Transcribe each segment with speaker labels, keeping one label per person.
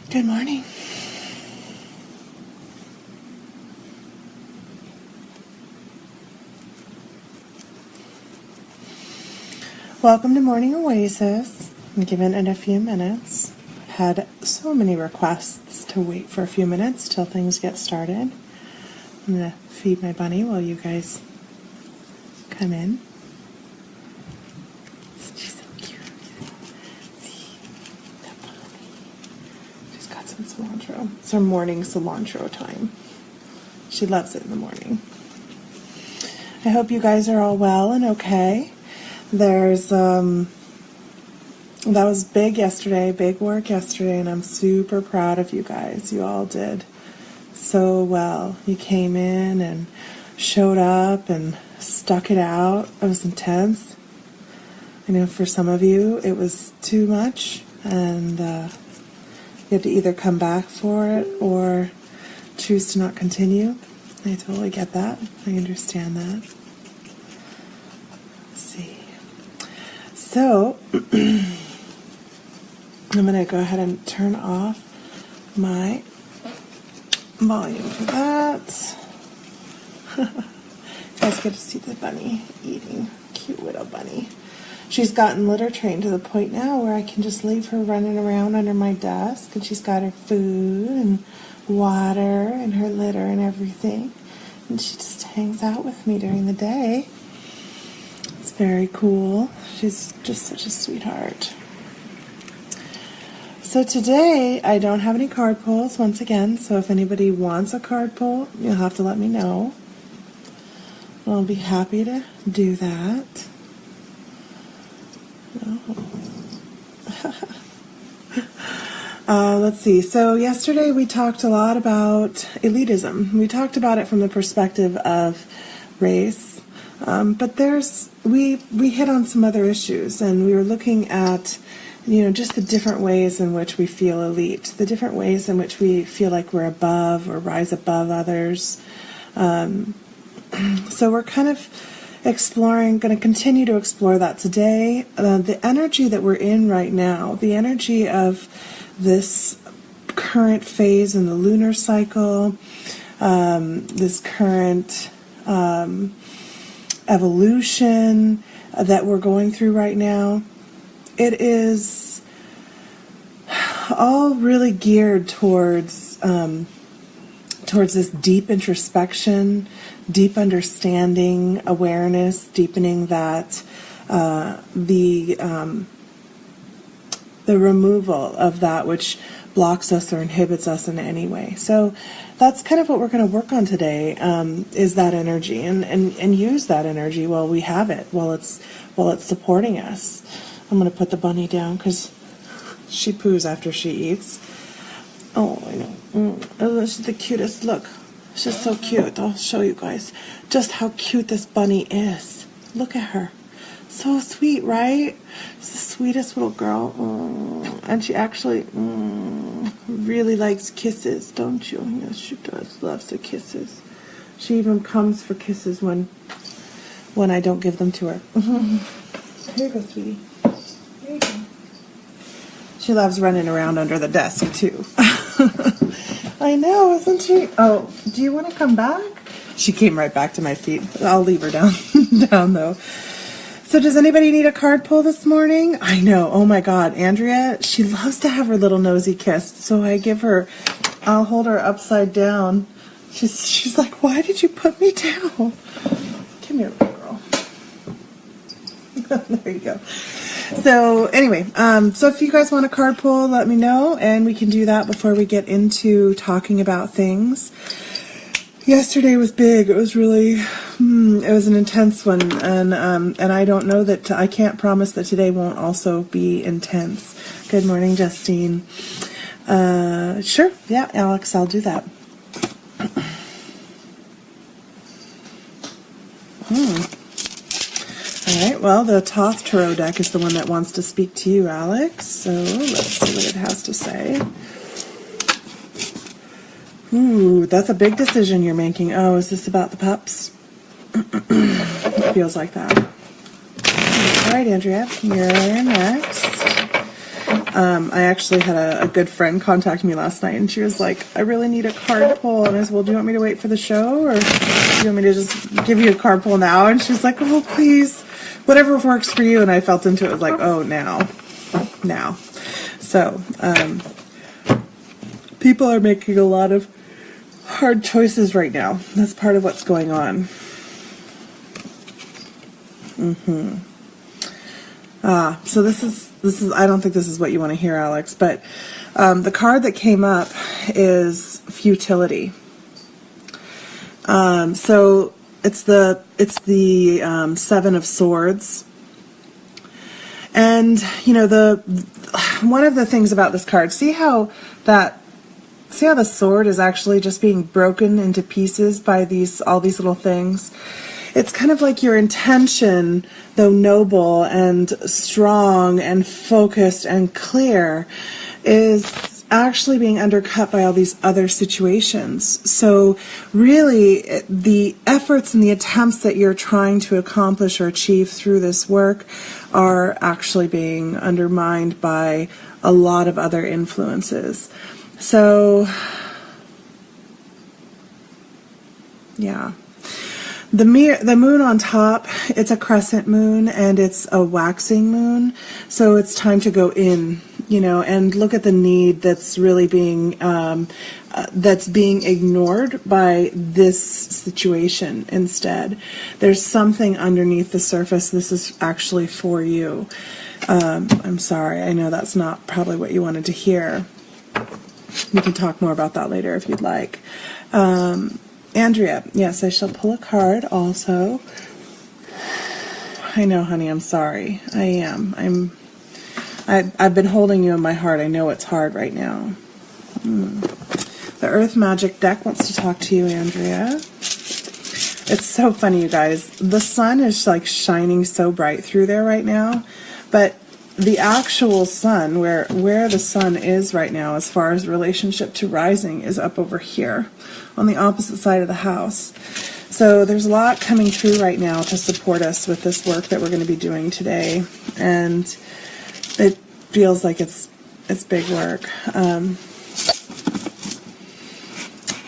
Speaker 1: Good morning. Welcome to Morning Oasis. I'm giving it a few minutes. I've had so many requests to wait for a few minutes till things get started. I'm going to feed my bunny while you guys come in. She's so cute. See, the bunny. She's got some cilantro. It's her morning cilantro time. She loves it in the morning. I hope you guys are all well and okay. There's, that was big yesterday, big work yesterday, and I'm super proud of you guys. You all did so well. You came in and showed up and stuck it out. It was intense. I know for some of you it was too much, and you had to either come back for it or choose to not continue. I totally get that. I understand that. Let's see. So, I'm going to go ahead and turn off my volume for that. You guys get to see the bunny eating. Cute little bunny. She's gotten litter trained to the point now where I can just leave her running around under my desk, and she's got her food and water and her litter and everything. And she just hangs out with me during the day. It's very cool. She's just such a sweetheart. So today, I don't have any card pulls once again, so if anybody wants a card pull, you'll have to let me know. I'll be happy to do that. Let's see. So yesterday we talked a lot about elitism. We talked about it from the perspective of race. But we hit on some other issues, and we were looking at, just the different ways in which we feel elite, the different ways in which we feel like we're above or rise above others. So we're kind of going to continue to explore that today. The energy that we're in right now, the energy of this current phase in the lunar cycle, this current evolution that we're going through right now, it is all really geared towards this deep introspection, deep understanding, awareness, deepening that the removal of that which blocks us or inhibits us in any way. So that's kind of what we're going to work on today, is that energy, and use that energy while we have it, while it's supporting us. I'm going to put the bunny down because she poos after she eats. Oh, I know. Oh, she's the cutest. Look, she's so cute. I'll show you guys just how cute this bunny is. Look at her. So sweet, right? She's the sweetest little girl. And she actually really likes kisses, don't you? Yes, she does. Loves the kisses. She even comes for kisses when I don't give them to her. Here you go, sweetie. Here you go. She loves running around under the desk, too. I know, isn't she? Oh, do you want to come back? She came right back to my feet. I'll leave her down though. So does anybody need a card pull this morning? I know. Oh my God. Andrea, she loves to have her little nosy kissed. So I'll hold her upside down. She's like, why did you put me down? Come here, little girl. There you go. So anyway, so if you guys want a card pull, let me know, and we can do that before we get into talking about things. Yesterday was big. It was really, it was an intense one, and I don't know that, I can't promise that today won't also be intense. Good morning, Justine. Sure, yeah, Alex, I'll do that. All right, well, the Thoth Tarot deck is the one that wants to speak to you, Alex, so let's see what it has to say. Ooh, that's a big decision you're making. Oh, is this about the pups? It feels like that. All right, Andrea, you're next. I actually had a good friend contact me last night, and she was like, I really need a card pull. And I said, well, do you want me to wait for the show, or do you want me to just give you a card pull now? And she's like, oh, please, whatever works for you. And I felt into it, was like, oh, now. So, people are making a lot of hard choices right now. That's part of what's going on. So this is, I don't think this is what you want to hear, Alex, but the card that came up is futility. So it's the Seven of Swords. And, you know, one of the things about this card, see how the sword is actually just being broken into pieces by all these little things? It's kind of like your intention, though noble and strong and focused and clear, is actually being undercut by all these other situations. So really, the efforts and the attempts that you're trying to accomplish or achieve through this work are actually being undermined by a lot of other influences. So, yeah. The moon on top, it's a crescent moon and it's a waxing moon, so it's time to go in, you know, and look at the need that's really being ignored by this situation instead. There's something underneath the surface. This is actually for you. I'm sorry, I know that's not probably what you wanted to hear. We can talk more about that later if you'd like. Andrea, yes, I shall pull a card also. I know, honey, I'm sorry. I am. I've been holding you in my heart. I know it's hard right now. The Earth Magic deck wants to talk to you, Andrea. It's so funny, you guys. The sun is like shining so bright through there right now, but the actual sun, where the sun is right now as far as relationship to rising, is up over here on the opposite side of the house. So there's a lot coming through right now to support us with this work that we're going to be doing today, and it feels like it's big work.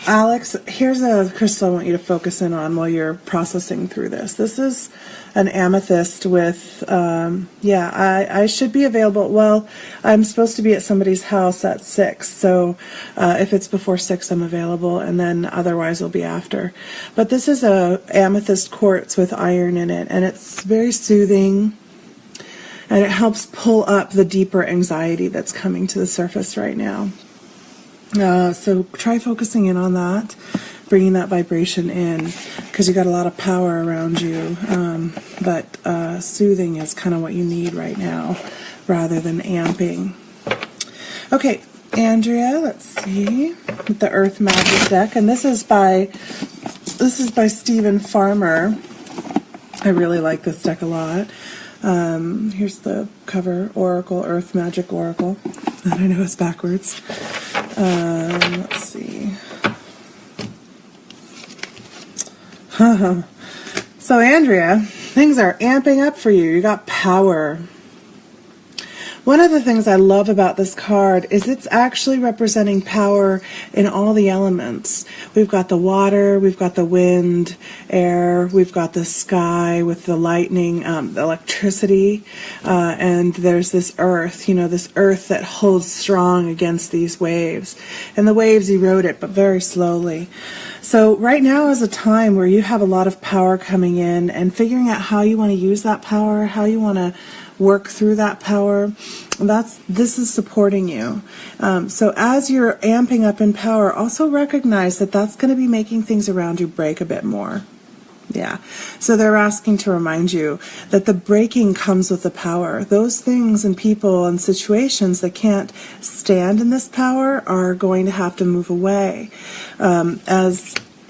Speaker 1: Alex, here's a crystal I want you to focus in on while you're processing through this. This is an amethyst with, I should be available. Well, I'm supposed to be at somebody's house at 6, so if it's before 6, I'm available, and then otherwise it'll be after. But this is a amethyst quartz with iron in it, and it's very soothing, and it helps pull up the deeper anxiety that's coming to the surface right now. So try focusing in on that, bringing that vibration in, because you got a lot of power around you, but soothing is kind of what you need right now, rather than amping. Okay, Andrea, let's see, with the Earth Magic deck, and this is by Stephen Farmer. I really like this deck a lot. Here's the cover, Oracle, Earth Magic Oracle, and I know it's backwards. Let's see. So Andrea, things are amping up for you. You got power. One of the things I love about this card is it's actually representing power in all the elements. We've got the water, we've got the wind, air, we've got the sky with the lightning, the electricity, and there's this earth, this earth that holds strong against these waves. And the waves erode it, but very slowly. So right now is a time where you have a lot of power coming in, and figuring out how you want to use that power, how you want to work through that power. This is supporting you. So as you're amping up in power, also recognize that that's going to be making things around you break a bit more. Yeah. So they're asking to remind you that the breaking comes with the power. Those things and people and situations that can't stand in this power are going to have to move away.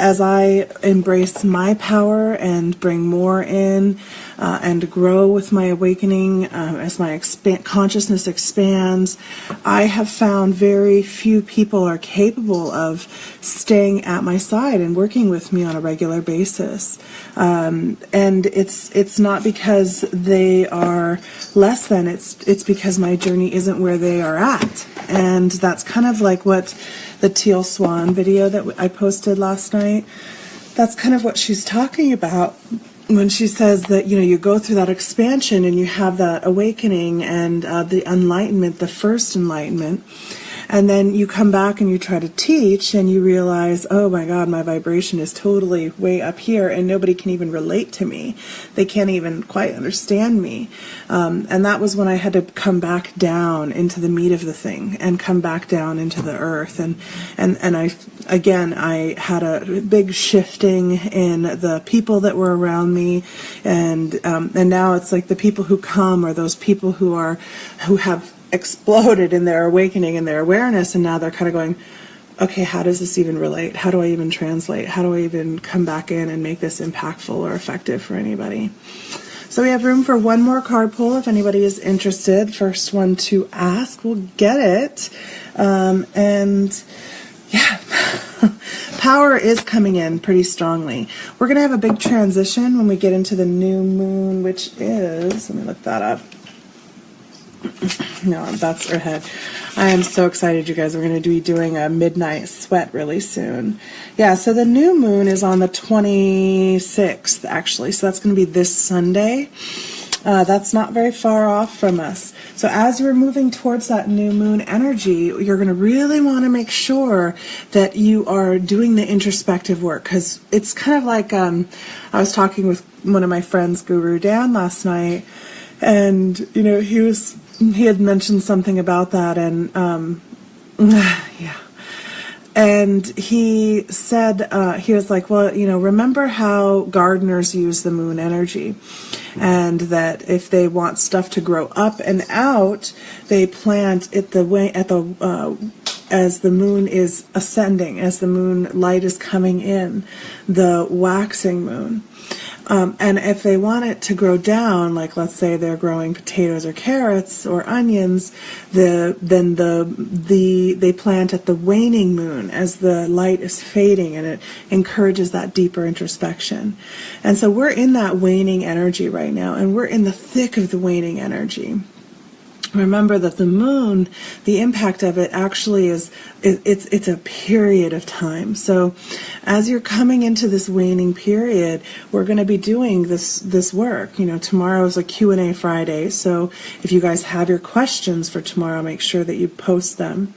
Speaker 1: as I embrace my power and bring more in and grow with my awakening, as my consciousness expands, I have found very few people are capable of staying at my side and working with me on a regular basis. And it's not because they are less than, it's because my journey isn't where they are at. And that's kind of like what the Teal Swan video that I posted last night, that's kind of what she's talking about when she says that, you know, you go through that expansion and you have that awakening and the enlightenment, the first enlightenment, and then you come back and you try to teach and you realize, oh my God, my vibration is totally way up here and nobody can even relate to me. They can't even quite understand me. And that was when I had to come back down into the meat of the thing and come back down into the earth. And I had a big shifting in the people that were around me. And now it's like the people who come are those people who have exploded in their awakening and their awareness, and now they're kind of going, okay, how does this even relate? How do I even translate? How do I even come back in and make this impactful or effective for anybody? So we have room for one more card pull if anybody is interested. First one to ask will get it. And yeah, power is coming in pretty strongly. We're going to have a big transition when we get into the new moon, which is, let me look that up. No, that's her head. I am so excited, you guys. We're going to be doing a midnight sweat really soon. Yeah, so the new moon is on the 26th, actually. So that's going to be this Sunday. That's not very far off from us. So as you're moving towards that new moon energy, you're going to really want to make sure that you are doing the introspective work, because it's kind of like I was talking with one of my friends, Guru Dan, last night, and you know he had mentioned something about that, and yeah. And he said, he was like, well, you know, remember how gardeners use the moon energy, and that if they want stuff to grow up and out, they plant it as the moon is ascending, as the moon light is coming in, the waxing moon. And if they want it to grow down, like let's say they're growing potatoes or carrots or onions, they plant at the waning moon as the light is fading, and it encourages that deeper introspection. And so we're in that waning energy right now, and we're in the thick of the waning energy. Remember that the moon, the impact of it actually is, it's a period of time. So as you're coming into this waning period, we're going to be doing this work. You know, tomorrow is a Q&A Friday. So if you guys have your questions for tomorrow, make sure that you post them.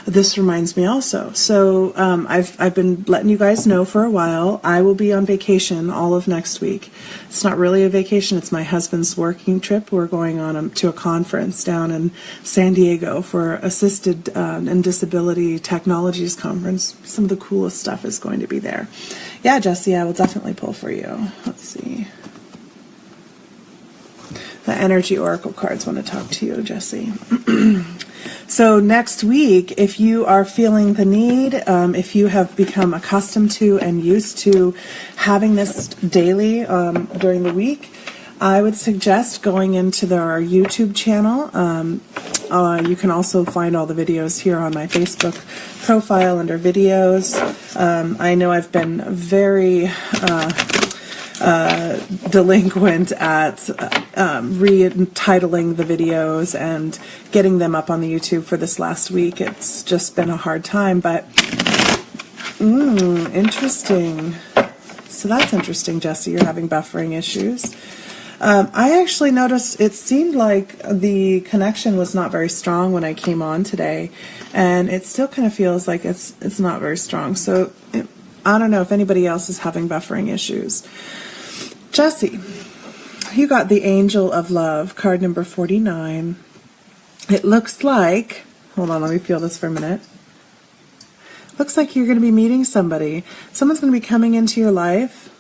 Speaker 1: This reminds me also. So I've been letting you guys know for a while, I will be on vacation all of next week. It's not really a vacation. It's my husband's working trip. We're going on to a conference down in San Diego for Assisted and Disability Technologies Conference. Some of the coolest stuff is going to be there. Yeah, Jesse, I will definitely pull for you. Let's see. The Energy Oracle cards want to talk to you, Jesse. So next week, if you are feeling the need, if you have become accustomed to and used to having this daily during the week, I would suggest going into our YouTube channel. You can also find all the videos here on my Facebook profile under videos. I know I've been very delinquent at retitling the videos and getting them up on the YouTube for this last week. It's just been a hard time, but interesting. So that's interesting, Jesse. You're having buffering issues. I actually noticed it seemed like the connection was not very strong when I came on today, and it still kind of feels like it's not very strong. So I don't know if anybody else is having buffering issues. Jesse, you got the Angel of Love, card number 49. It looks like, hold on, let me feel this for a minute. Looks like you're going to be meeting somebody. Someone's going to be coming into your life,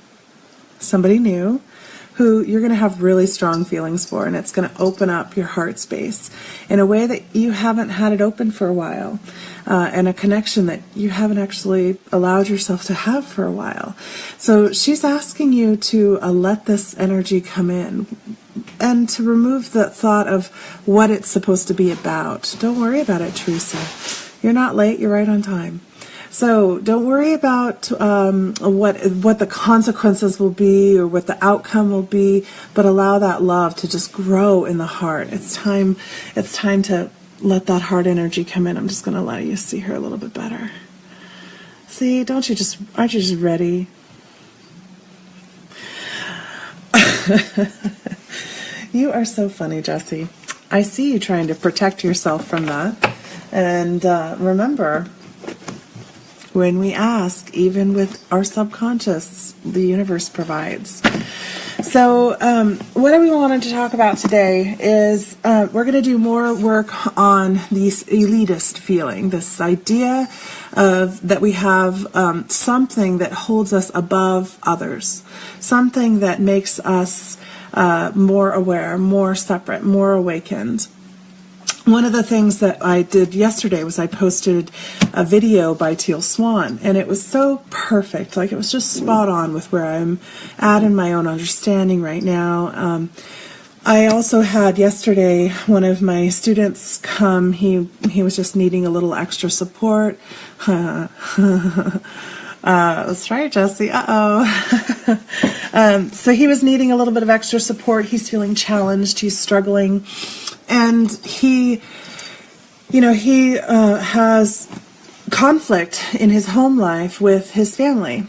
Speaker 1: somebody new, who you're going to have really strong feelings for, and it's going to open up your heart space in a way that you haven't had it open for a while, and a connection that you haven't actually allowed yourself to have for a while. So she's asking you to let this energy come in and to remove the thought of what it's supposed to be about. Don't worry about it, Teresa. You're not late, you're right on time. So don't worry about what the consequences will be or what the outcome will be, but allow that love to just grow in the heart. It's time to let that heart energy come in. I'm just going to let you see her a little bit better. See, aren't you just ready? You are so funny, Jessie. I see you trying to protect yourself from that. And remember, when we ask, even with our subconscious, the universe provides. So what we wanted to talk about today is we're going to do more work on this elitist feeling, this idea of that we have something that holds us above others, something that makes us more aware, more separate, more awakened. One of the things that I did yesterday was I posted a video by Teal Swan, and it was so perfect. Like, it was just spot on with where I'm at in my own understanding right now. I also had yesterday one of my students come. He was just needing a little extra support. That's right, Jessie. So he was needing a little bit of extra support. He's feeling challenged. He's struggling. And he has conflict in his home life with his family.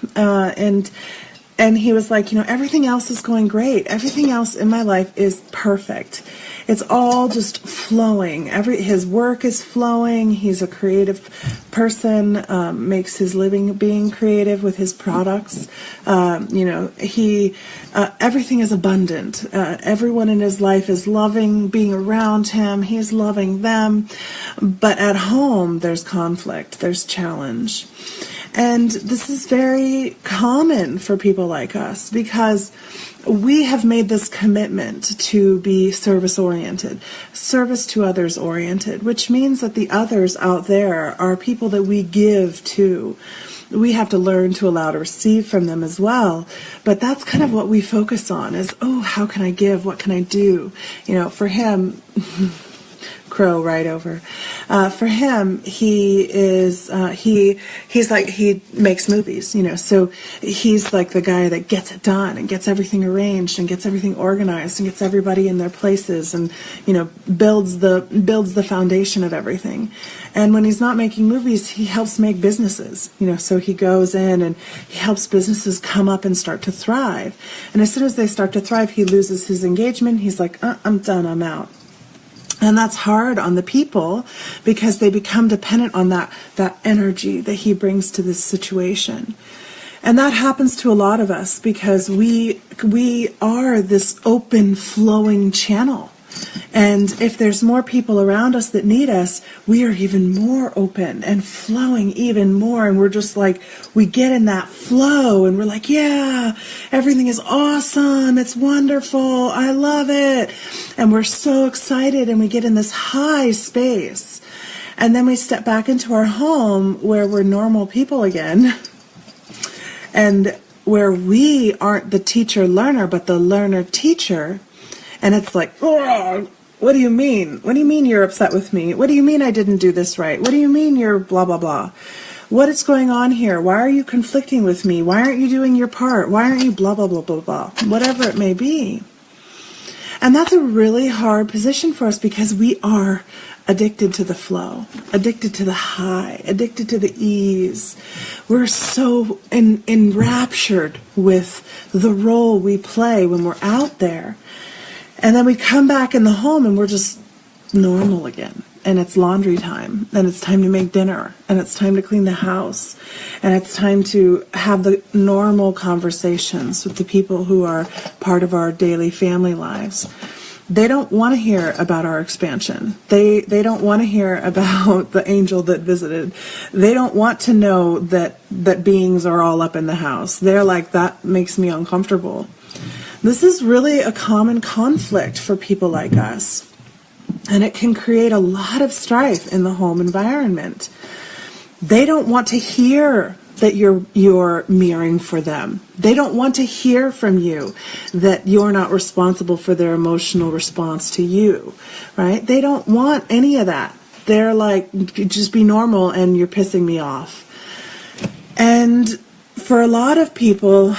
Speaker 1: And he was like, everything else is going great. Everything else in my life is perfect. It's all just flowing. His work is flowing. He's a creative person, makes his living being creative with his products. Everything is abundant. Everyone in his life is loving being around him. He's loving them. But at home, there's conflict. There's challenge. And this is very common for people like us because we have made this commitment to be service-oriented, service to others-oriented, which means that the others out there are people that we give to. We have to learn to allow to receive from them as well. But that's kind of what we focus on is, how can I give? What can I do? For him... Crow right over. For him, he's like, he makes movies, so he's like the guy that gets it done and gets everything arranged and gets everything organized and gets everybody in their places and, builds the foundation of everything. And when he's not making movies, he helps make businesses, so he goes in and he helps businesses come up and start to thrive. And as soon as they start to thrive, he loses his engagement. He's like, I'm done, I'm out. And that's hard on the people because they become dependent on that energy that he brings to this situation. And that happens to a lot of us because we are this open flowing channel. And if there's more people around us that need us, we are even more open and flowing even more. And we're just like, we get in that flow and we're like, yeah, everything is awesome. It's wonderful. I love it. And we're so excited and we get in this high space. And then we step back into our home where we're normal people again. And where we aren't the teacher learner, but the learner teacher. And it's like, what do you mean? What do you mean you're upset with me? What do you mean I didn't do this right? What do you mean you're blah, blah, blah? What is going on here? Why are you conflicting with me? Why aren't you doing your part? Why aren't you blah, blah, blah, blah, blah? Whatever it may be. And that's a really hard position for us because we are addicted to the flow, addicted to the high, addicted to the ease. We're so enraptured with the role we play when we're out there. And then we come back in the home and we're just normal again. And it's laundry time. And it's time to make dinner. And it's time to clean the house. And it's time to have the normal conversations with the people who are part of our daily family lives. They don't want to hear about our expansion. They don't want to hear about the angel that visited. They don't want to know that beings are all up in the house. They're like, that makes me uncomfortable. This is really a common conflict for people like us. And it can create a lot of strife in the home environment. They don't want to hear that you're mirroring for them. They don't want to hear from you that you're not responsible for their emotional response to you, right? They don't want any of that. They're like, just be normal and you're pissing me off. And for a lot of people,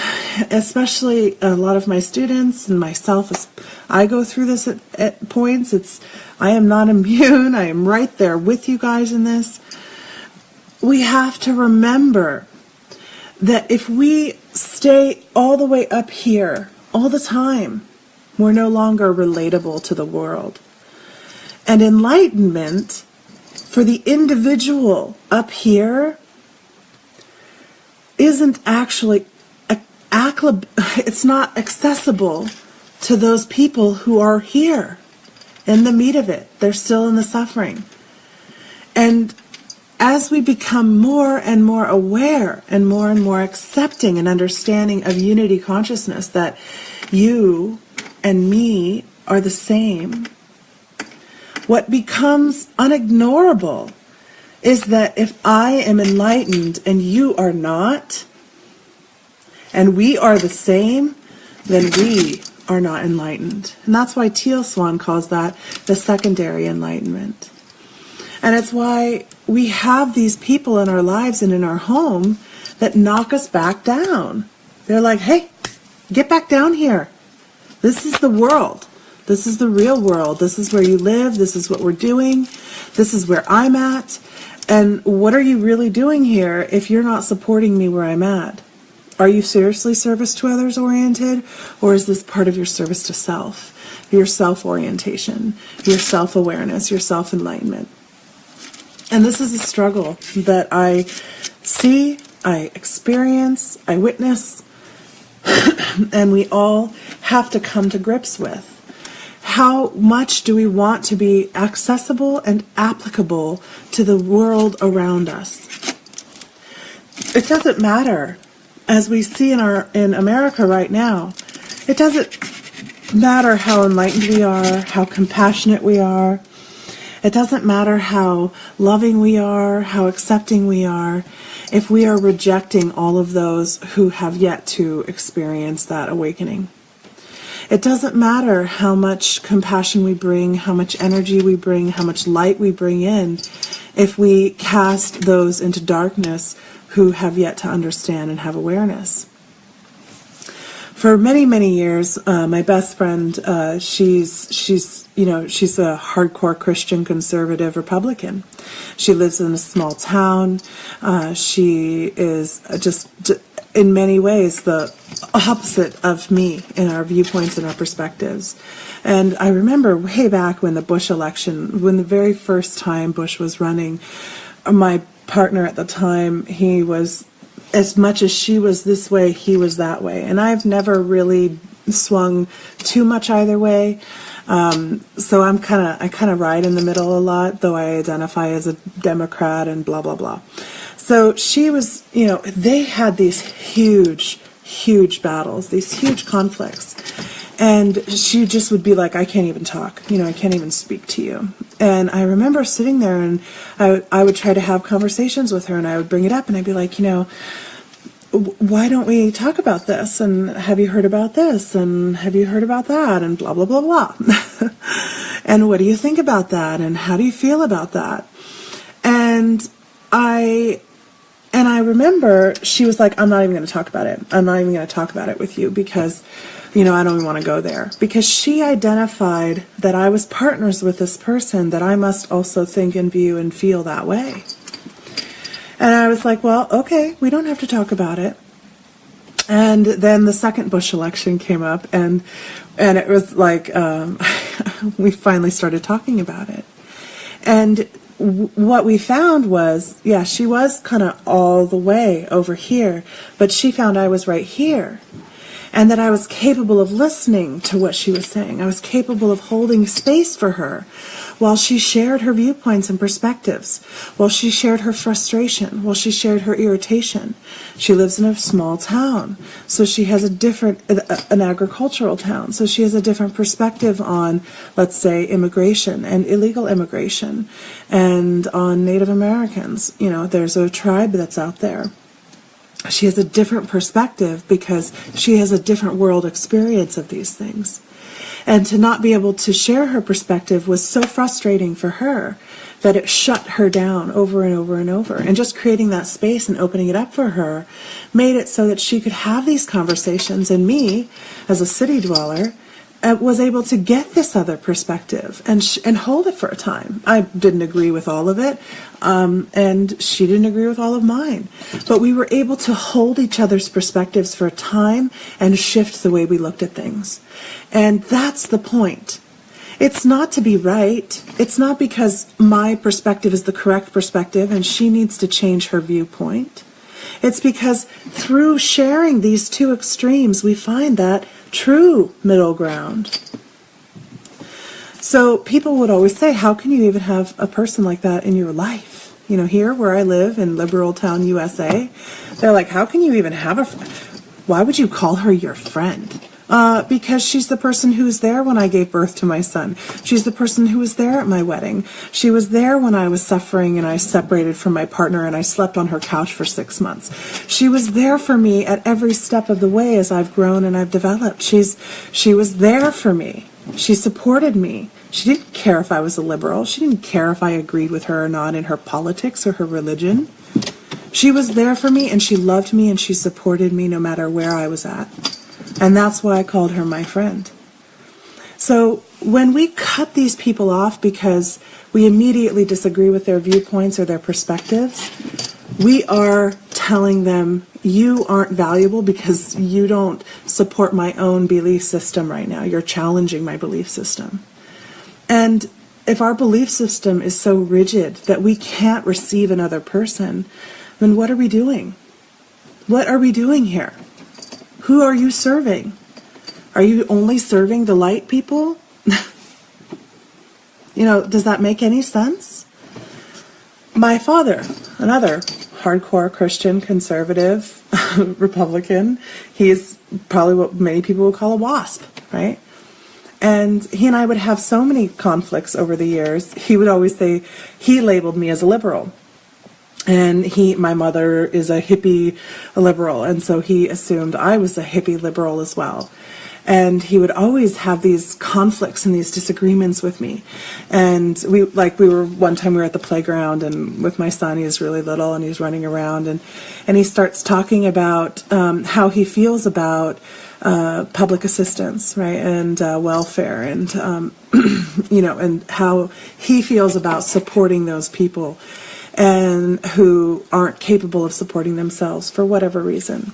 Speaker 1: especially a lot of my students and myself, I go through this at points. I am not immune. I am right there with you guys in this. We have to remember that if we stay all the way up here all the time, we're no longer relatable to the world. And enlightenment for the individual up here isn't actually, it's not accessible to those people who are here in the meat of it. They're still in the suffering. And as we become more and more aware and more accepting and understanding of unity consciousness, that you and me are the same, what becomes unignorable is that if I am enlightened and you are not, and we are the same, then we are not enlightened. And that's why Teal Swan calls that the secondary enlightenment. And it's why we have these people in our lives and in our home that knock us back down. They're like, hey, get back down here. This is the world. This is the real world. This is where you live. This is what we're doing. This is where I'm at. And what are you really doing here if you're not supporting me where I'm at? Are you seriously service to others oriented? Or is this part of your service to self? Your self-orientation, your self-awareness, your self-enlightenment? And this is a struggle that I see, I experience, I witness, and we all have to come to grips with. How much do we want to be accessible and applicable to the world around us? It doesn't matter, as we see in America right now, it doesn't matter how enlightened we are, how compassionate we are. It doesn't matter how loving we are, how accepting we are, if we are rejecting all of those who have yet to experience that awakening. It doesn't matter how much compassion we bring, how much energy we bring, how much light we bring in, if we cast those into darkness who have yet to understand and have awareness. For many, many years, my best friend, she's a hardcore Christian conservative Republican. She lives in a small town. She is just in many ways the opposite of me in our viewpoints and our perspectives. And I remember way back when the Bush election, when the very first time Bush was running, my partner at the time, he was, as much as she was this way, he was that way. And I've never really swung too much either way. So I kind of ride in the middle a lot, though I identify as a Democrat and blah, blah, blah. So she was, they had these huge battles, these huge conflicts. And she just would be like, I can't even talk, I can't even speak to you. And I remember sitting there and I would try to have conversations with her and I would bring it up and I'd be like, why don't we talk about this? And have you heard about this? And have you heard about that? And blah, blah, blah, blah. And what do you think about that? And how do you feel about that? And I remember she was like, I'm not even going to talk about it. I'm not even going to talk about it with you because, I don't even want to go there. Because she identified that I was partners with this person, that I must also think and view and feel that way. And I was like, well, okay, we don't have to talk about it. And then the second Bush election came up, and it was like we finally started talking about it. And what we found was, yeah, she was kind of all the way over here, but she found I was right here. And that I was capable of listening to what she was saying. I was capable of holding space for her while she shared her viewpoints and perspectives, while she shared her frustration, while she shared her irritation. She lives in a small town, so she has an agricultural town, so she has a different perspective on, let's say, immigration and illegal immigration, and on Native Americans. There's a tribe that's out there. She has a different perspective because she has a different world experience of these things. And to not be able to share her perspective was so frustrating for her that it shut her down over and over and over. And just creating that space and opening it up for her made it so that she could have these conversations. And me, as a city dweller, was able to get this other perspective and hold it for a time. I didn't agree with all of it, and she didn't agree with all of mine. But we were able to hold each other's perspectives for a time and shift the way we looked at things. And that's the point. It's not to be right. It's not because my perspective is the correct perspective and she needs to change her viewpoint. It's because through sharing these two extremes, we find that true middle ground. So people would always say, how can you even have a person like that in your life? Here where I live in Liberal Town, USA, they're like, how can you even have why would you call her your friend? Because she's the person who was there when I gave birth to my son. She's the person who was there at my wedding. She was there when I was suffering and I separated from my partner and I slept on her couch for 6 months. She was there for me at every step of the way as I've grown and I've developed. She was there for me. She supported me. She didn't care if I was a liberal. She didn't care if I agreed with her or not in her politics or her religion. She was there for me and she loved me and she supported me no matter where I was at. And that's why I called her my friend. So when we cut these people off because we immediately disagree with their viewpoints or their perspectives, we are telling them, you aren't valuable because you don't support my own belief system right now. You're challenging my belief system. And if our belief system is so rigid that we can't receive another person, then what are we doing? What are we doing here? Who are you serving? Are you only serving the light people? Does that make any sense? My father, another hardcore Christian, conservative, Republican, he's probably what many people would call a WASP, right? And he and I would have so many conflicts over the years. He would always say, he labeled me as a liberal. And my mother is a hippie liberal, and so he assumed I was a hippie liberal as well. And he would always have these conflicts and these disagreements with me. And one time we were at the playground and with my son, he's really little and he's running around and he starts talking about how he feels about public assistance, right, and welfare, and and how he feels about supporting those people and who aren't capable of supporting themselves for whatever reason.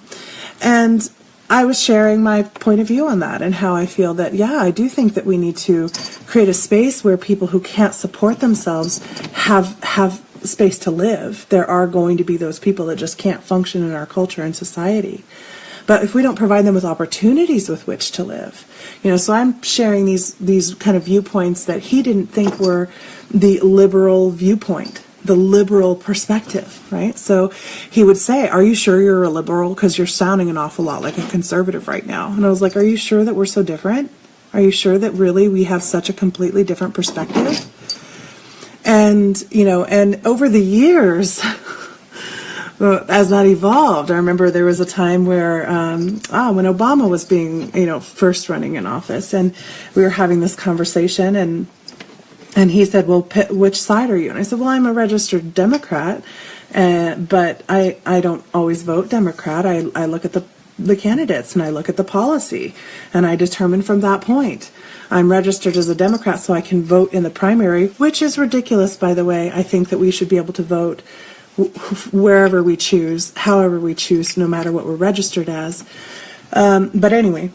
Speaker 1: And I was sharing my point of view on that and how I feel that, I do think that we need to create a space where people who can't support themselves have space to live. There are going to be those people that just can't function in our culture and society. But if we don't provide them with opportunities with which to live, so I'm sharing these kind of viewpoints that he didn't think were the liberal viewpoint, the liberal perspective, right? So he would say, are you sure you're a liberal? Because you're sounding an awful lot like a conservative right now. And I was like, are you sure that we're so different? Are you sure that really we have such a completely different perspective? And, and over the years, as that evolved, I remember there was a time where, when Obama was being, first running in office, and we were having this conversation, and he said, well, which side are you? And I said, well, I'm a registered Democrat, but I don't always vote Democrat. I look at the candidates and I look at the policy and I determine from that point. I'm registered as a Democrat so I can vote in the primary, which is ridiculous, by the way. I think that we should be able to vote wherever we choose, however we choose, no matter what we're registered as. But anyway,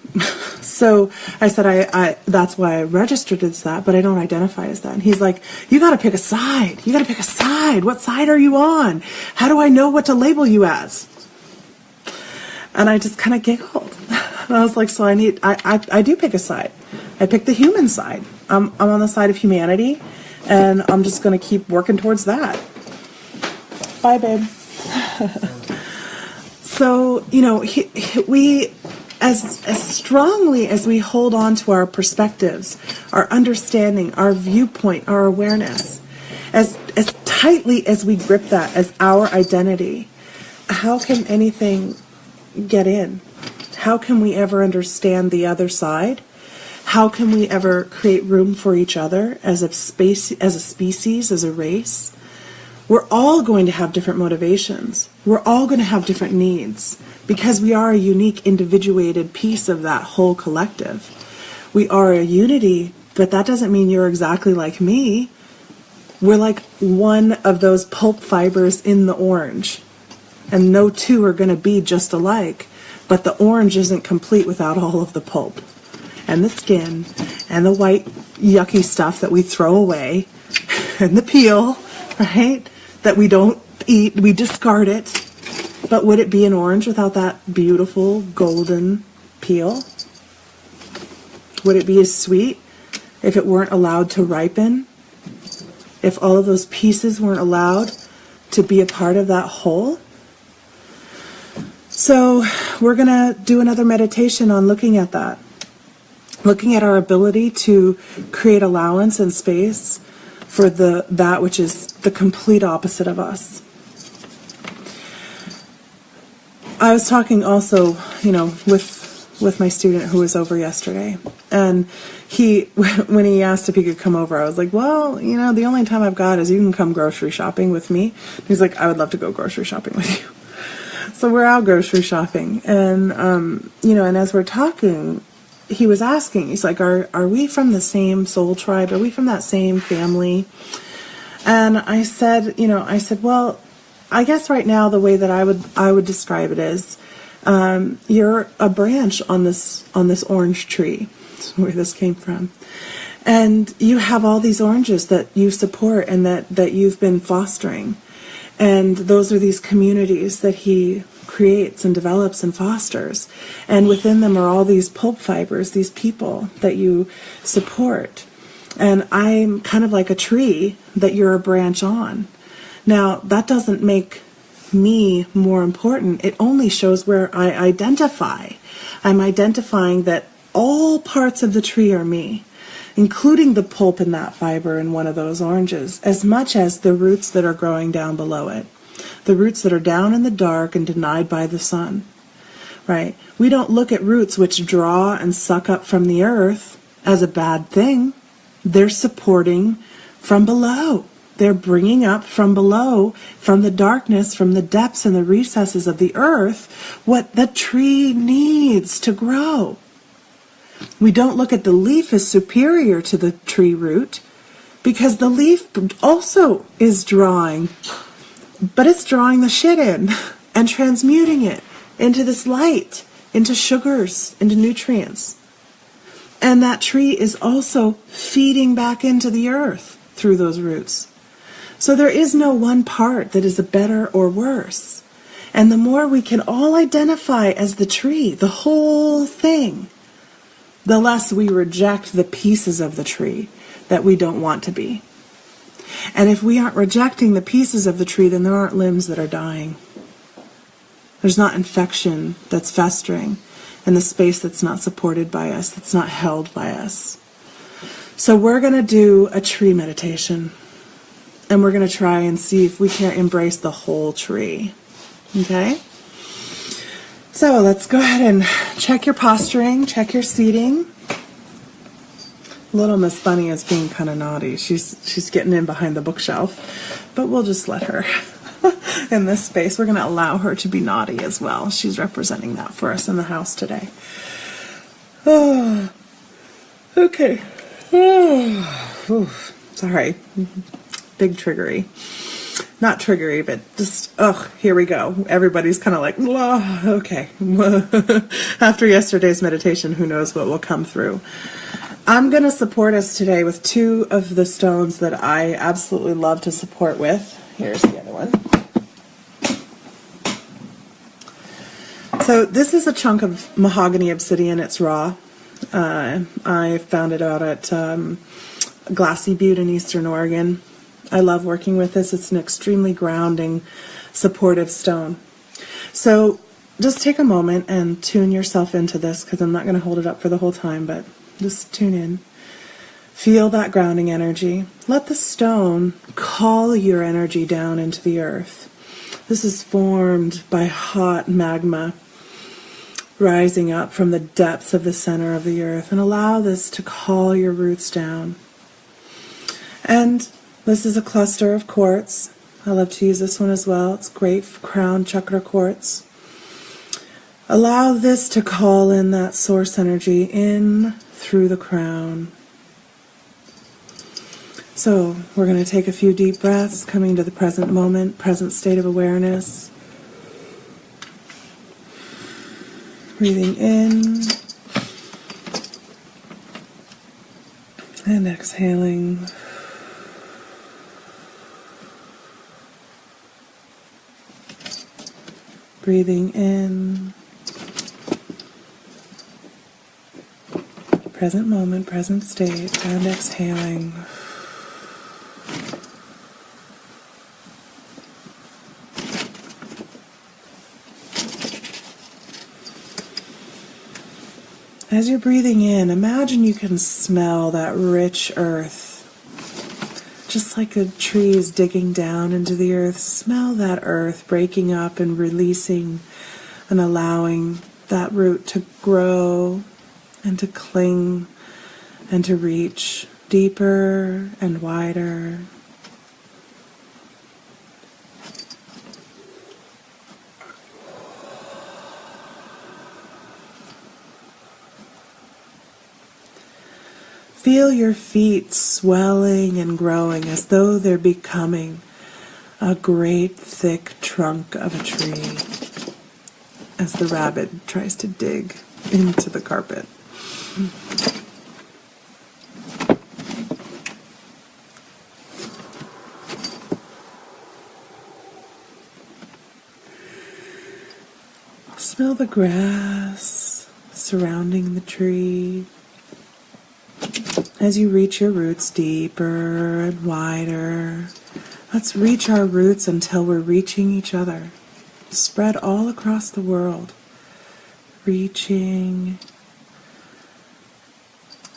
Speaker 1: so I said, I that's why I registered as that, but I don't identify as that. And he's like, you got to pick a side. You got to pick a side. What side are you on? How do I know what to label you as? And I just kind of giggled. And I was like, so I do pick a side. I pick the human side. I'm on the side of humanity. And I'm just going to keep working towards that. Bye, babe. So, you know, we, as strongly as we hold on to our perspectives, our understanding, our viewpoint, our awareness, as tightly as we grip that as our identity, how can anything get in? How can we ever understand the other side? How can we ever create room for each other as a species, as a race? We're all going to have different motivations. We're all going to have different needs because we are a unique, individuated piece of that whole collective. We are a unity, but that doesn't mean you're exactly like me. We're like one of those pulp fibers in the orange, and no two are going to be just alike, but the orange isn't complete without all of the pulp and the skin and the white yucky stuff that we throw away and the peel, right? That we don't eat, we discard it. But would it be an orange without that beautiful golden peel? Would it be as sweet if it weren't allowed to ripen? If all of those pieces weren't allowed to be a part of that whole? So we're going to do another meditation on looking at that. Looking at our ability to create allowance and space for that which is the complete opposite of us. I was talking also, you know, with my student who was over yesterday, and when he asked if he could come over, I was like, well, you know, the only time I've got is you can come grocery shopping with me. He's like, I would love to go grocery shopping with you. So we're out grocery shopping, and you know, and as we're talking, he was asking, he's like, are we from the same soul tribe? Are we from that same family? And I said, well, I guess right now the way that I would describe it is, you're a branch on this orange tree. That's where this came from. And you have all these oranges that you support and that you've been fostering. And those are these communities that he creates and develops and fosters. And within them are all these pulp fibers, these people that you support. And I'm kind of like a tree that you're a branch on. Now, that doesn't make me more important. It only shows where I identify. I'm identifying that all parts of the tree are me, including the pulp in that fiber in one of those oranges, as much as the roots that are growing down below it. The roots that are down in the dark and denied by the sun, right? We don't look at roots which draw and suck up from the earth as a bad thing. They're supporting from below. They're bringing up from below, from the darkness, from the depths and the recesses of the earth, what the tree needs to grow. We don't look at the leaf as superior to the tree root, because the leaf also is drawing, but it's drawing the shit in and transmuting it into this light, into sugars, into nutrients. And that tree is also feeding back into the earth through those roots. So there is no one part that is a better or worse. And the more we can all identify as the tree, the whole thing, the less we reject the pieces of the tree that we don't want to be. And if we aren't rejecting the pieces of the tree, then there aren't limbs that are dying. There's not infection that's festering in the space that's not supported by us, that's not held by us. So we're going to do a tree meditation. And we're going to try and see if we can't embrace the whole tree. Okay? So let's go ahead and check your posturing, check your seating. Little Miss Bunny is being kind of naughty. She's getting in behind the bookshelf. But we'll just let her in this space. We're going to allow her to be naughty as well. She's representing that for us in the house today. Oh, okay. Oh, sorry. Big triggery. Not triggery, but just, here we go. Everybody's kind of like, okay. After yesterday's meditation, who knows what will come through. I'm going to support us today with two of the stones that I absolutely love to support with. Here's the other one. So this is a chunk of mahogany obsidian. It's raw. I found it out at glassy butte in Eastern Oregon. I love working with this. It's an extremely grounding, supportive stone. So just take a moment and tune yourself into this, because I'm not going to hold it up for the whole time, but just tune in. Feel that grounding energy. Let the stone call your energy down into the earth. This is formed by hot magma rising up from the depths of the center of the earth, and allow this to call your roots down. And this is a cluster of quartz. I love to use this one as well. It's great for crown chakra quartz. Allow this to call in that source energy in through the crown. So we're going to take a few deep breaths, coming to the present moment, present state of awareness. Breathing in and exhaling. Breathing in. Present moment, present state, and exhaling. As you're breathing in, imagine you can smell that rich earth. Just like a tree is digging down into the earth, smell that earth breaking up and releasing and allowing that root to grow and to cling and to reach deeper and wider. Feel your feet swelling and growing as though they're becoming a great thick trunk of a tree as the rabbit tries to dig into the carpet. Smell the grass surrounding the tree. As you reach your roots deeper and wider, let's reach our roots until we're reaching each other. Spread all across the world, reaching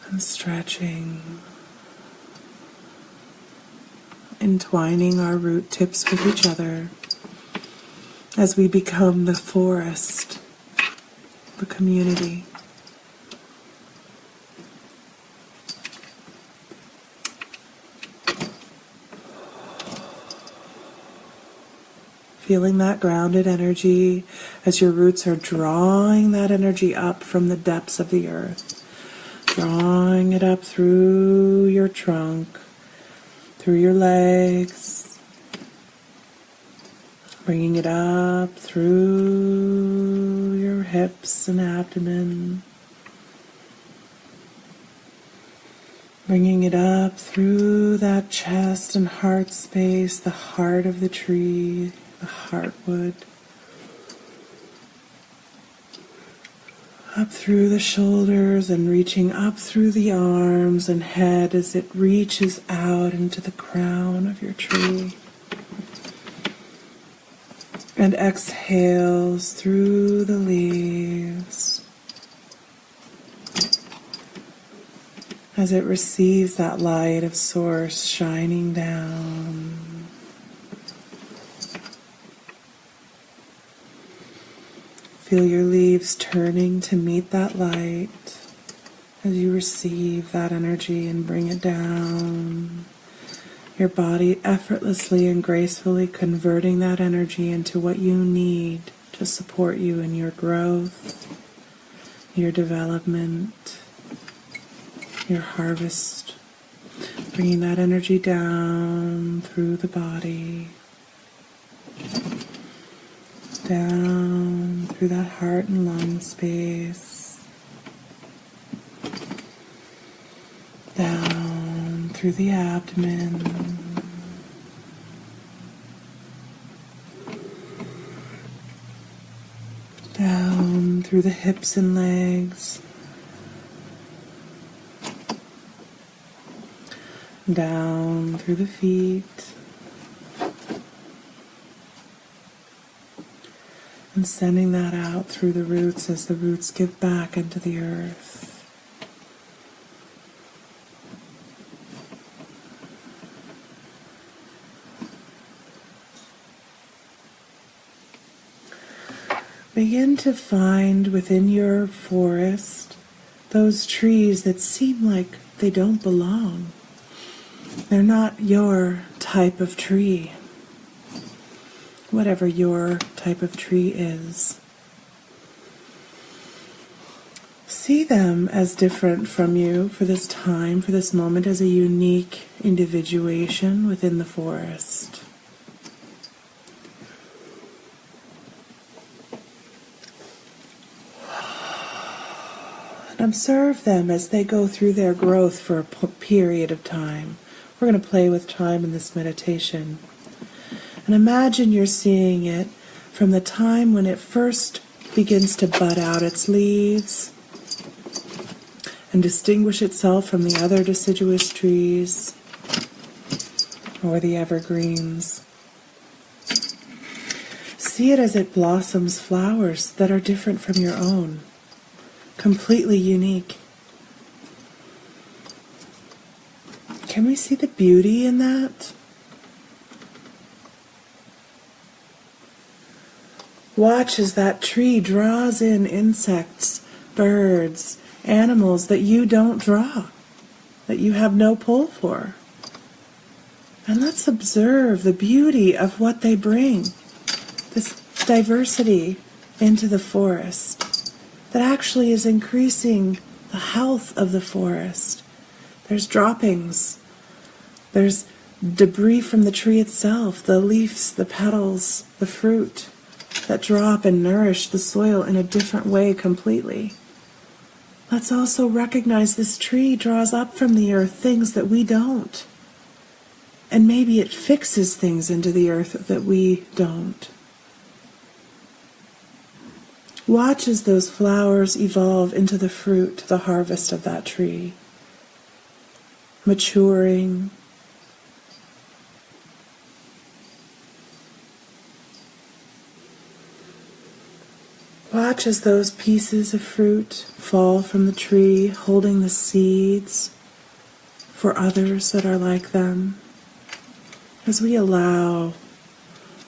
Speaker 1: and stretching, entwining our root tips with each other as we become the forest, the community. Feeling that grounded energy as your roots are drawing that energy up from the depths of the earth. Drawing it up through your trunk, through your legs. Bringing it up through your hips and abdomen. Bringing it up through that chest and heart space, the heart of the tree, the heartwood. Up through the shoulders and reaching up through the arms and head as it reaches out into the crown of your tree. And exhales through the leaves as it receives that light of source shining down. Feel your leaves turning to meet that light as you receive that energy and bring it down. Your body effortlessly and gracefully converting that energy into what you need to support you in your growth, your development, your harvest. Bringing that energy down through the body, down through that heart and lung space, down through the abdomen, down through the hips and legs, down through the feet, and sending that out through the roots as the roots give back into the earth. Begin to find within your forest those trees that seem like they don't belong. They're not your type of tree, whatever your type of tree is. See them as different from you for this time, for this moment, as a unique individuation within the forest. Observe them as they go through their growth for a period of time. We're going to play with time in this meditation. And imagine you're seeing it from the time when it first begins to bud out its leaves and distinguish itself from the other deciduous trees or the evergreens. See it as it blossoms flowers that are different from your own. Completely unique. Can we see the beauty in that? Watch as that tree draws in insects, birds, animals that you don't draw, that you have no pull for. And let's observe the beauty of what they bring, this diversity into the forest. That actually is increasing the health of the forest. There's droppings. There's debris from the tree itself, the leaves, the petals, the fruit that drop and nourish the soil in a different way completely. Let's also recognize this tree draws up from the earth things that we don't. And maybe it fixes things into the earth that we don't. Watch as those flowers evolve into the fruit, the harvest of that tree, maturing. Watch as those pieces of fruit fall from the tree, holding the seeds for others that are like them, as we allow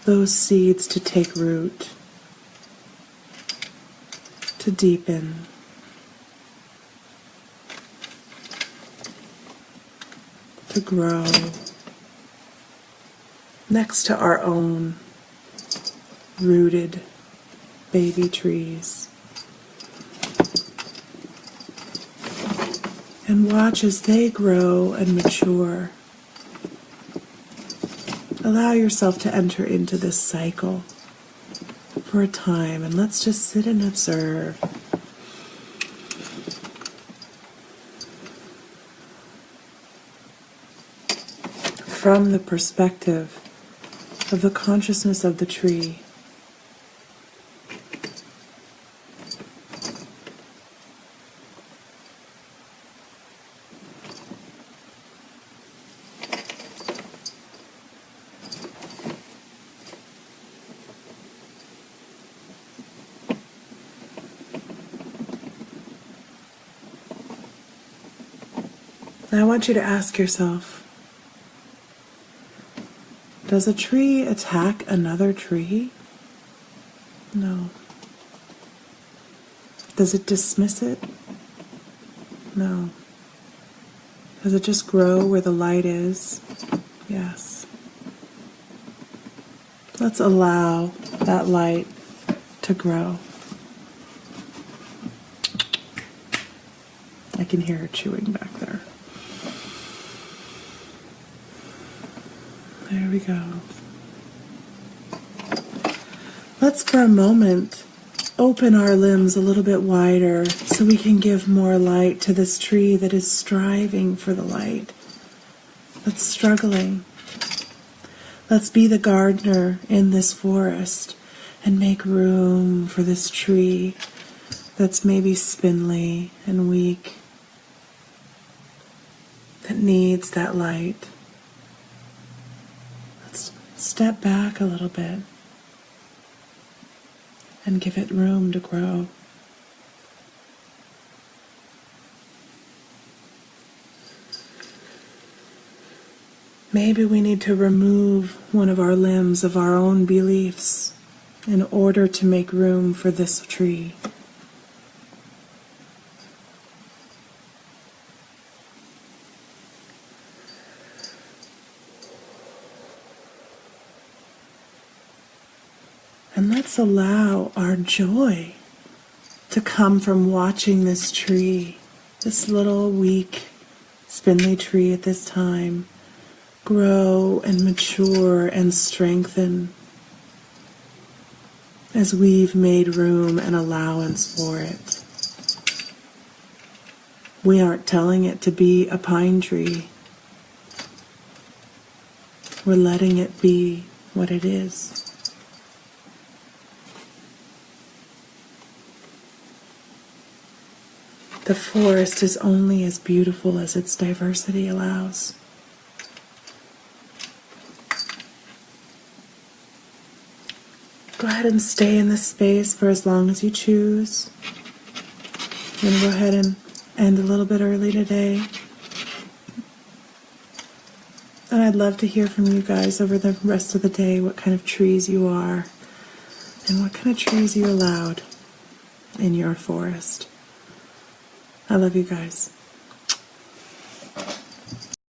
Speaker 1: those seeds to take root, to deepen, to grow next to our own rooted baby trees. And watch as they grow and mature. Allow yourself to enter into this cycle for a time, and let's just sit and observe. From the perspective of the consciousness of the tree. Now I want you to ask yourself, does a tree attack another tree? No. Does it dismiss it? No. Does it just grow where the light is? Yes. Let's allow that light to grow. I can hear her chewing back there. There we go. Let's for a moment open our limbs a little bit wider so we can give more light to this tree that is striving for the light, that's struggling. Let's be the gardener in this forest and make room for this tree that's maybe spindly and weak, that needs that light. Let's step back a little bit and give it room to grow. Maybe we need to remove one of our limbs of our own beliefs in order to make room for this tree. And let's allow our joy to come from watching this tree, this little weak, spindly tree at this time, grow and mature and strengthen as we've made room and allowance for it. We aren't telling it to be a pine tree. We're letting it be what it is. The forest is only as beautiful as its diversity allows. Go ahead and stay in this space for as long as you choose. I'm going to go ahead and end a little bit early today. And I'd love to hear from you guys over the rest of the day, what kind of trees you are and what kind of trees you allowed in your forest. I love you guys.